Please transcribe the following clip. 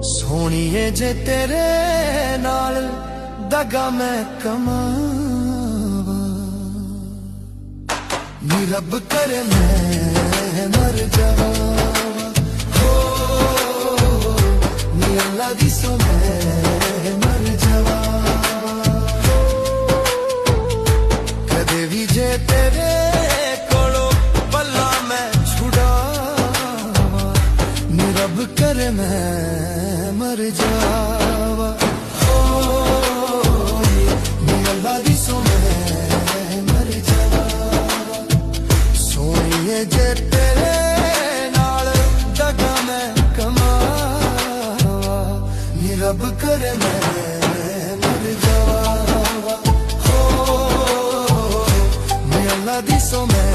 सोनिए जे तेरे नाल दगा मैं कमावा, नी रब करे मैं मर जावा। हो नी अल्लाह दी सो मैं मर जावा। कदे भी जे तेरे कोलों पल्ला मैं छुड़ावा, नी रब करे मैं मर जावा। हो नी अल्लाह दी सो मैं मर जावा। सोनिए जे तेरे नाल दगा मैं कमावा, नी रब करे मैं मर जावा। हो नी अल्लाह दी सो मैं